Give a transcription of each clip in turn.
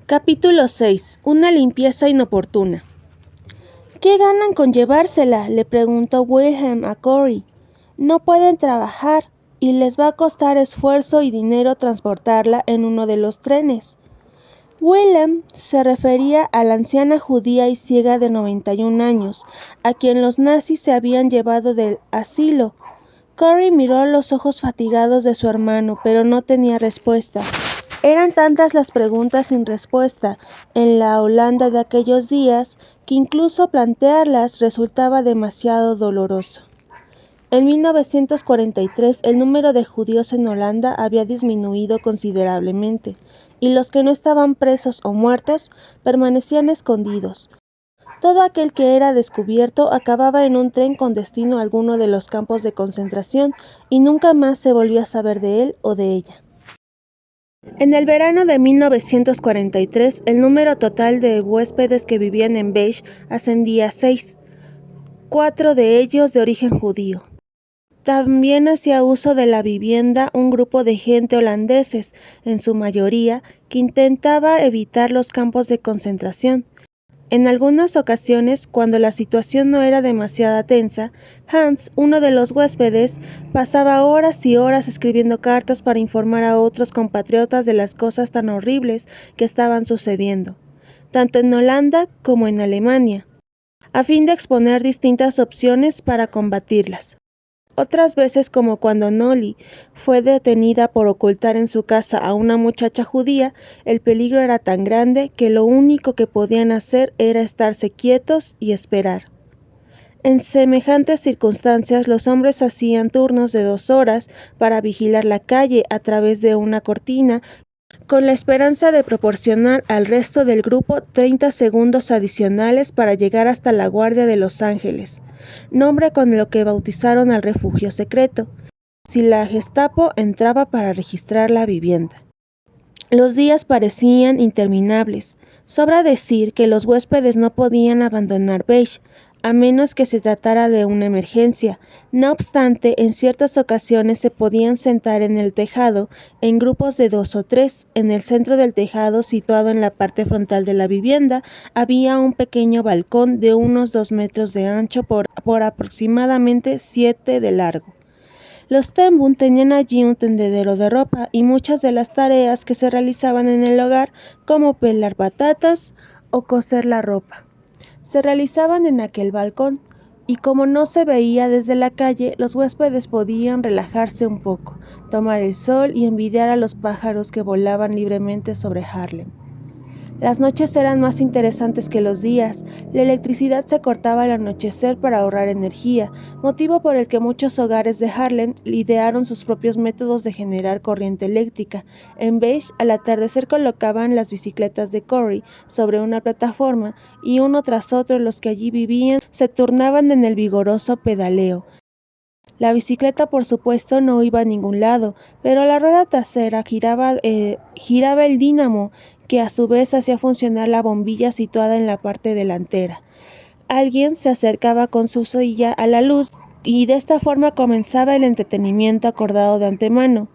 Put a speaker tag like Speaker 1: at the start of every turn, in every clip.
Speaker 1: Capítulo 6. Una limpieza inoportuna. ¿Qué ganan con llevársela?, le preguntó Wilhelm a Corey. No pueden trabajar, y les va a costar esfuerzo y dinero transportarla en uno de los trenes. Wilhelm se refería a la anciana judía y ciega de 91 años, a quien los nazis se habían llevado del asilo. Corey miró los ojos fatigados de su hermano, pero no tenía respuesta. Eran tantas las preguntas sin respuesta en la Holanda de aquellos días que incluso plantearlas resultaba demasiado doloroso. En 1943 el número de judíos en Holanda había disminuido considerablemente, y los que no estaban presos o muertos permanecían escondidos. Todo aquel que era descubierto acababa en un tren con destino a alguno de los campos de concentración y nunca más se volvió a saber de él o de ella. En el verano de 1943, el número total de huéspedes que vivían en Beige ascendía a 6, 4 de ellos de origen judío. También hacía uso de la vivienda un grupo de gente holandeses, en su mayoría, que intentaba evitar los campos de concentración. En algunas ocasiones, cuando la situación no era demasiado tensa, Hans, uno de los huéspedes, pasaba horas y horas escribiendo cartas para informar a otros compatriotas de las cosas tan horribles que estaban sucediendo, tanto en Holanda como en Alemania, a fin de exponer distintas opciones para combatirlas. Otras veces, como cuando Nolly fue detenida por ocultar en su casa a una muchacha judía, el peligro era tan grande que lo único que podían hacer era estarse quietos y esperar. En semejantes circunstancias, los hombres hacían turnos de 2 horas para vigilar la calle a través de una cortina, con la esperanza de proporcionar al resto del grupo 30 segundos adicionales para llegar hasta la Guardia de Los Ángeles, nombre con el que bautizaron al refugio secreto, si la Gestapo entraba para registrar la vivienda. Los días parecían interminables. Sobra decir que los huéspedes no podían abandonar Beige, a menos que se tratara de una emergencia. No obstante, en ciertas ocasiones se podían sentar en el tejado, en grupos de 2 o 3. En el centro del tejado, situado en la parte frontal de la vivienda, había un pequeño balcón de unos 2 metros de ancho por aproximadamente 7 de largo. Los Ten tenían allí un tendedero de ropa y muchas de las tareas que se realizaban en el hogar, como pelar patatas o coser la ropa, se realizaban en aquel balcón, y como no se veía desde la calle, los huéspedes podían relajarse un poco, tomar el sol y envidiar a los pájaros que volaban libremente sobre Harlem. Las noches eran más interesantes que los días. La electricidad se cortaba al anochecer para ahorrar energía, motivo por el que muchos hogares de Harlem idearon sus propios métodos de generar corriente eléctrica. En Beige, al atardecer colocaban las bicicletas de Corey sobre una plataforma y uno tras otro los que allí vivían se turnaban en el vigoroso pedaleo. La bicicleta, por supuesto, no iba a ningún lado, pero la rueda trasera giraba el dínamo, que a su vez hacía funcionar la bombilla situada en la parte delantera. Alguien se acercaba con su silla a la luz y de esta forma comenzaba el entretenimiento acordado de antemano.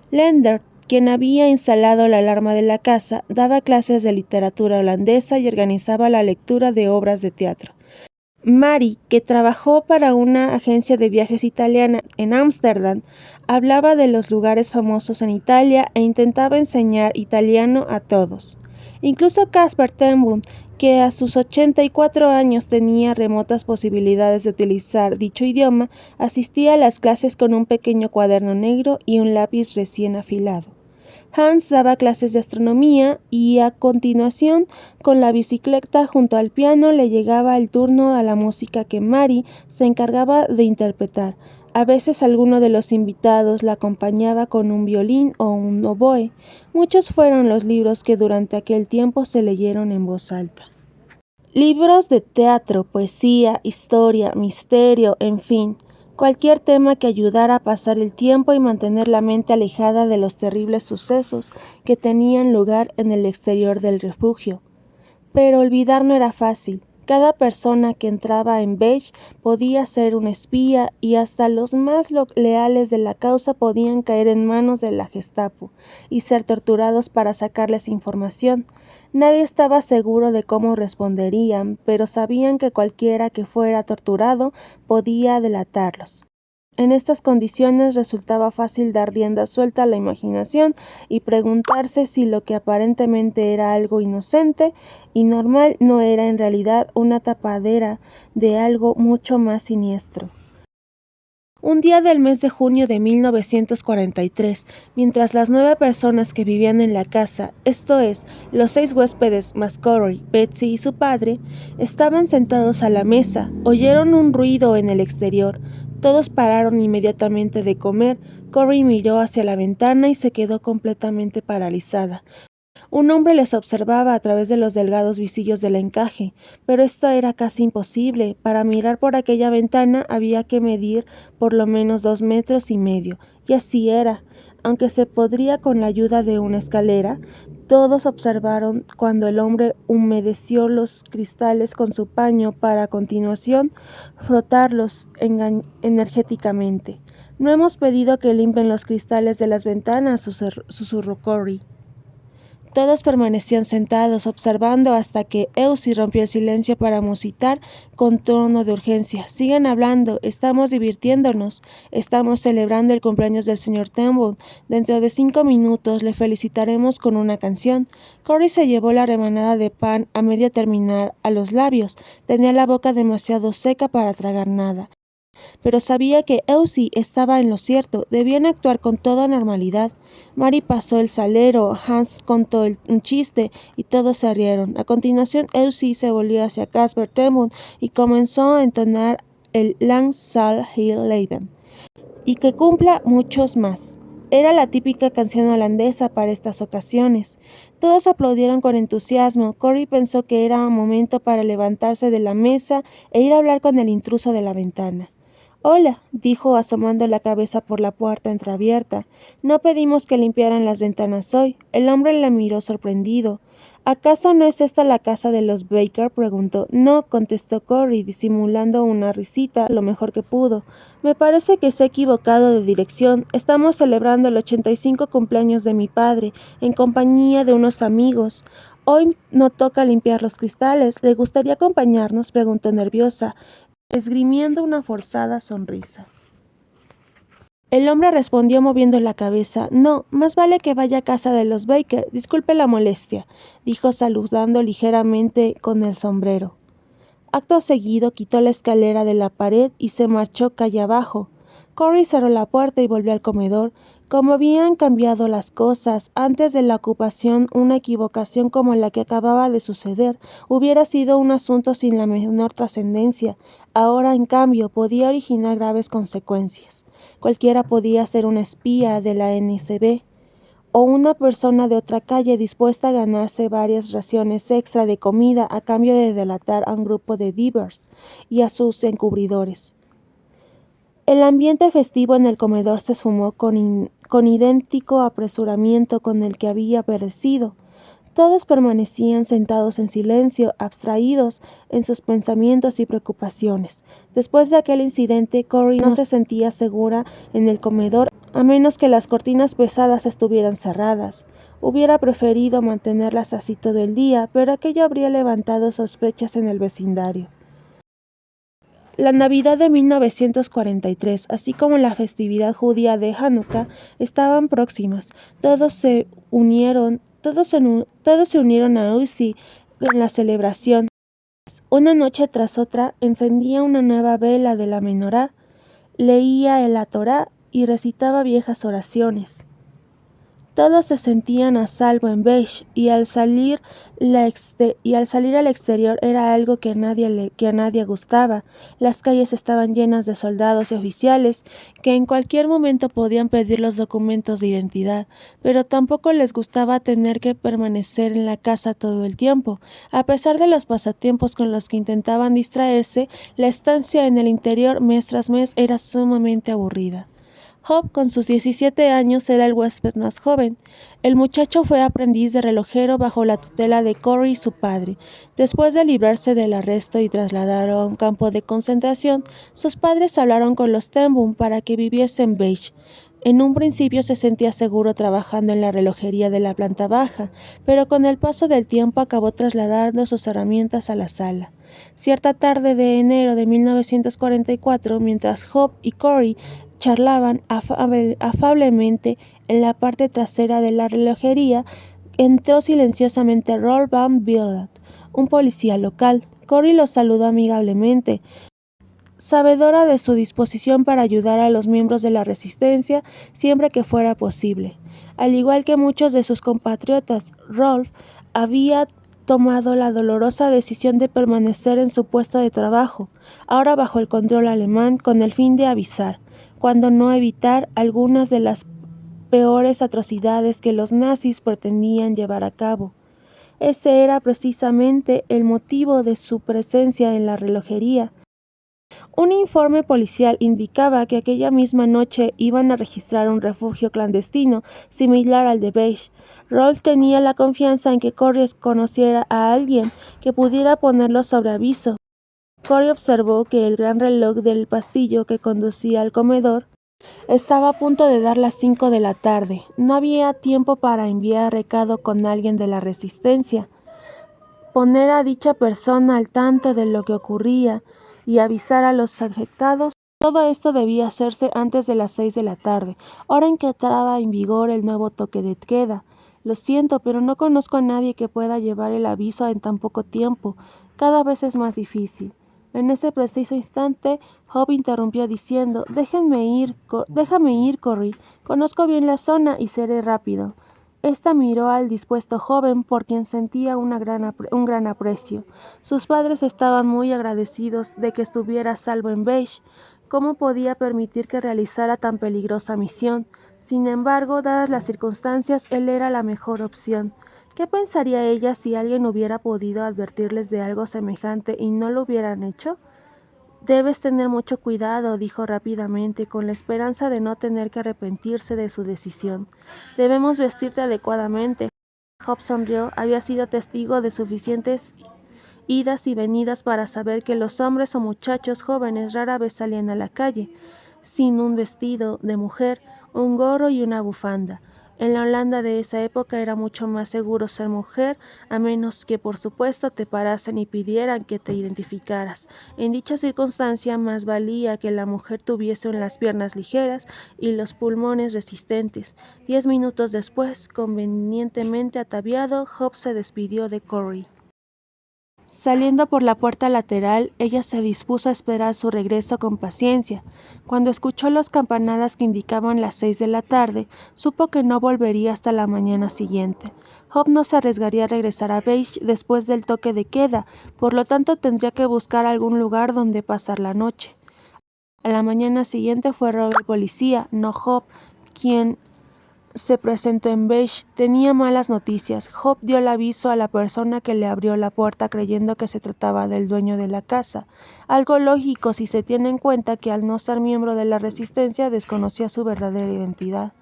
Speaker 1: Lender, quien había instalado la alarma de la casa, daba clases de literatura holandesa y organizaba la lectura de obras de teatro. Mary, que trabajó para una agencia de viajes italiana en Ámsterdam, hablaba de los lugares famosos en Italia e intentaba enseñar italiano a todos. Incluso Caspar Ten Boom, que a sus 84 años tenía remotas posibilidades de utilizar dicho idioma, asistía a las clases con un pequeño cuaderno negro y un lápiz recién afilado. Hans daba clases de astronomía y a continuación, con la bicicleta junto al piano, le llegaba el turno a la música que Mary se encargaba de interpretar. A veces alguno de los invitados la acompañaba con un violín o un oboe. Muchos fueron los libros que durante aquel tiempo se leyeron en voz alta. Libros de teatro, poesía, historia, misterio, en fin, cualquier tema que ayudara a pasar el tiempo y mantener la mente alejada de los terribles sucesos que tenían lugar en el exterior del refugio. Pero olvidar no era fácil. Cada persona que entraba en Beige podía ser un espía y hasta los más leales de la causa podían caer en manos de la Gestapo y ser torturados para sacarles información. Nadie estaba seguro de cómo responderían, pero sabían que cualquiera que fuera torturado podía delatarlos. En estas condiciones resultaba fácil dar rienda suelta a la imaginación y preguntarse si lo que aparentemente era algo inocente y normal no era en realidad una tapadera de algo mucho más siniestro. Un día del mes de junio de 1943, mientras las 9 personas que vivían en la casa, esto es, los 6 huéspedes más Corey, Betsy y su padre, estaban sentados a la mesa, oyeron un ruido en el exterior. Todos pararon inmediatamente de comer. Corey miró hacia la ventana y se quedó completamente paralizada. Un hombre les observaba a través de los delgados visillos del encaje, pero esto era casi imposible. Para mirar por aquella ventana había que medir por lo menos 2,5 metros, y así era. Aunque se podría con la ayuda de una escalera, todos observaron cuando el hombre humedeció los cristales con su paño para a continuación frotarlos enérgicamente. «No hemos pedido que limpien los cristales de las ventanas», susurró Corey. Todos permanecían sentados, observando hasta que Elsie rompió el silencio para musitar con tono de urgencia. «Sigan hablando, estamos divirtiéndonos, estamos celebrando el cumpleaños del señor Turnbull. Dentro de 5 minutos le felicitaremos con una canción». Corey se llevó la rebanada de pan a medio terminar a los labios. Tenía la boca demasiado seca para tragar nada. Pero sabía que Elsie estaba en lo cierto, debían actuar con toda normalidad. Mary pasó el salero, Hans contó un chiste y todos se rieron. A continuación Elsie se volvió hacia Caspar Turnbull y comenzó a entonar el Lang zal heel leven, y que cumpla muchos más. Era la típica canción holandesa para estas ocasiones. Todos aplaudieron con entusiasmo. Corey pensó que era momento para levantarse de la mesa e ir a hablar con el intruso de la ventana. «Hola», dijo asomando la cabeza por la puerta entreabierta. «No pedimos que limpiaran las ventanas hoy». El hombre le miró sorprendido. «¿Acaso no es esta la casa de los Baker?», preguntó. «No», contestó Corey, disimulando una risita lo mejor que pudo. «Me parece que se ha equivocado de dirección. Estamos celebrando el 85 cumpleaños de mi padre, en compañía de unos amigos. Hoy no toca limpiar los cristales. ¿Le gustaría acompañarnos?», preguntó nerviosa, esgrimiendo una forzada sonrisa. El hombre respondió moviendo la cabeza. «No, más vale que vaya a casa de los Baker. Disculpe la molestia», dijo saludando ligeramente con el sombrero. Acto seguido quitó la escalera de la pared y se marchó calle abajo. Corey cerró la puerta y volvió al comedor. Como habían cambiado las cosas, antes de la ocupación una equivocación como la que acababa de suceder hubiera sido un asunto sin la menor trascendencia. Ahora, en cambio, podía originar graves consecuencias. Cualquiera podía ser un espía de la NSB o una persona de otra calle dispuesta a ganarse varias raciones extra de comida a cambio de delatar a un grupo de divers y a sus encubridores. El ambiente festivo en el comedor se esfumó con idéntico apresuramiento con el que había perecido. Todos permanecían sentados en silencio, abstraídos en sus pensamientos y preocupaciones. Después de aquel incidente, Corey no se sentía segura en el comedor, a menos que las cortinas pesadas estuvieran cerradas. Hubiera preferido mantenerlas así todo el día, pero aquello habría levantado sospechas en el vecindario. La Navidad de 1943, así como la festividad judía de Hanukkah, estaban próximas. Todos se unieron a Elsie en la celebración. Una noche tras otra encendía una nueva vela de la menorá, leía la Torá y recitaba viejas oraciones. Todos se sentían a salvo en Beige y al salir al exterior era algo que a nadie gustaba. Las calles estaban llenas de soldados y oficiales que en cualquier momento podían pedir los documentos de identidad, pero tampoco les gustaba tener que permanecer en la casa todo el tiempo. A pesar de los pasatiempos con los que intentaban distraerse, la estancia en el interior mes tras mes era sumamente aburrida. Hope, con sus 17 años, era el huésped más joven. El muchacho fue aprendiz de relojero bajo la tutela de Corey, su padre. Después de librarse del arresto y trasladarlo a un campo de concentración, sus padres hablaron con los Ten Boom para que viviese en Beige. En un principio se sentía seguro trabajando en la relojería de la planta baja, pero con el paso del tiempo acabó trasladando sus herramientas a la sala. Cierta tarde de enero de 1944, mientras Hope y Corey charlaban afablemente en la parte trasera de la relojería, entró silenciosamente Rolf Van Vliet, un policía local. Corey los saludó amigablemente, sabedora de su disposición para ayudar a los miembros de la resistencia siempre que fuera posible. Al igual que muchos de sus compatriotas, Rolf había tomado la dolorosa decisión de permanecer en su puesto de trabajo, ahora bajo el control alemán, con el fin de avisar, cuando no evitar, algunas de las peores atrocidades que los nazis pretendían llevar a cabo. Ese era precisamente el motivo de su presencia en la relojería. Un informe policial indicaba que aquella misma noche iban a registrar un refugio clandestino similar al de Beige. Rolf tenía la confianza en que Corey conociera a alguien que pudiera ponerlo sobre aviso. Corey observó que el gran reloj del pasillo que conducía al comedor estaba a punto de dar las 5 de la tarde. No había tiempo para enviar recado con alguien de la resistencia, poner a dicha persona al tanto de lo que ocurría y avisar a los afectados. Todo esto debía hacerse antes de las 6 de la tarde, hora en que entraba en vigor el nuevo toque de queda. Lo siento, pero no conozco a nadie que pueda llevar el aviso en tan poco tiempo. Cada vez es más difícil. En ese preciso instante, Hope interrumpió diciendo: déjame ir, Corey. Conozco bien la zona y seré rápido. Esta miró al dispuesto joven, por quien sentía un gran aprecio. Sus padres estaban muy agradecidos de que estuviera a salvo en Beige. ¿Cómo podía permitir que realizara tan peligrosa misión? Sin embargo, dadas las circunstancias, él era la mejor opción. ¿Qué pensaría ella si alguien hubiera podido advertirles de algo semejante y no lo hubieran hecho? Debes tener mucho cuidado, dijo rápidamente, con la esperanza de no tener que arrepentirse de su decisión. Debemos vestirte adecuadamente. Hope sonrió. Había sido testigo de suficientes idas y venidas para saber que los hombres o muchachos jóvenes rara vez salían a la calle sin un vestido de mujer, un gorro y una bufanda. En la Holanda de esa época era mucho más seguro ser mujer, a menos que por supuesto te parasen y pidieran que te identificaras. En dicha circunstancia más valía que la mujer tuviese las piernas ligeras y los pulmones resistentes. 10 minutos después, convenientemente ataviado, Hope se despidió de Corey. Saliendo por la puerta lateral, ella se dispuso a esperar su regreso con paciencia. Cuando escuchó las campanadas que indicaban las 6 de la tarde, supo que no volvería hasta la mañana siguiente. Hope no se arriesgaría a regresar a Beige después del toque de queda, por lo tanto tendría que buscar algún lugar donde pasar la noche. A la mañana siguiente fue Rob el policía, no Hope, quien se presentó en Beige. Tenía malas noticias. Hope dio el aviso a la persona que le abrió la puerta creyendo que se trataba del dueño de la casa. Algo lógico si se tiene en cuenta que al no ser miembro de la resistencia desconocía su verdadera identidad.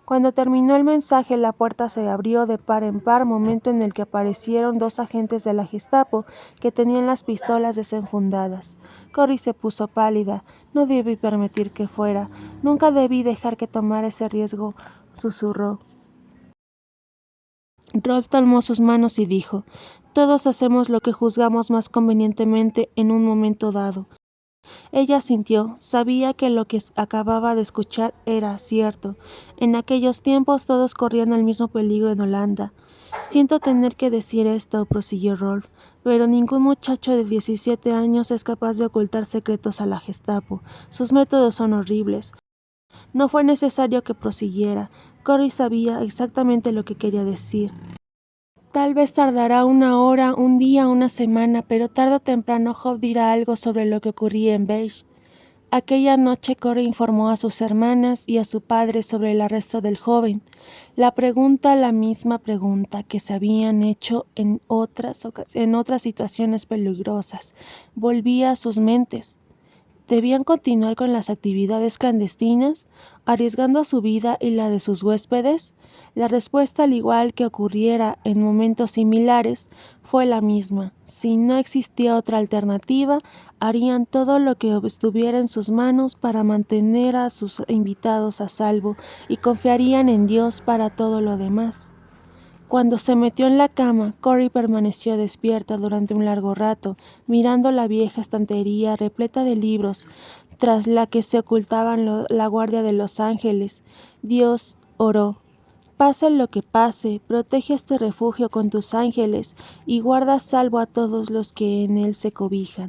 Speaker 1: Cuando terminó el mensaje, la puerta se abrió de par en par, momento en el que aparecieron 2 agentes de la Gestapo que tenían las pistolas desenfundadas. Corey se puso pálida. No debí permitir que fuera. Nunca debí dejar que tomara ese riesgo, susurró. Rolf tomó sus manos y dijo: todos hacemos lo que juzgamos más convenientemente en un momento dado. Ella asintió. Sabía que lo que acababa de escuchar era cierto. En aquellos tiempos todos corrían el mismo peligro en Holanda. Siento tener que decir esto, prosiguió Rolf, pero ningún muchacho de 17 años es capaz de ocultar secretos a la Gestapo. Sus métodos son horribles. No fue necesario que prosiguiera. Corey sabía exactamente lo que quería decir. Tal vez tardará 1 hora, un día, una semana, pero tarde o temprano Hope dirá algo sobre lo que ocurría en Beige. Aquella noche Corey informó a sus hermanas y a su padre sobre el arresto del joven. La misma pregunta que se habían hecho en otras situaciones peligrosas, volvía a sus mentes. ¿Debían continuar con las actividades clandestinas, arriesgando su vida y la de sus huéspedes? La respuesta, al igual que ocurriera en momentos similares, fue la misma. Si no existía otra alternativa, harían todo lo que estuviera en sus manos para mantener a sus invitados a salvo y confiarían en Dios para todo lo demás. Cuando se metió en la cama, Corey permaneció despierta durante un largo rato, mirando la vieja estantería repleta de libros, tras la que se ocultaban la guardia de los ángeles. Dios, oró, pase lo que pase, protege este refugio con tus ángeles y guarda a salvo a todos los que en él se cobijan.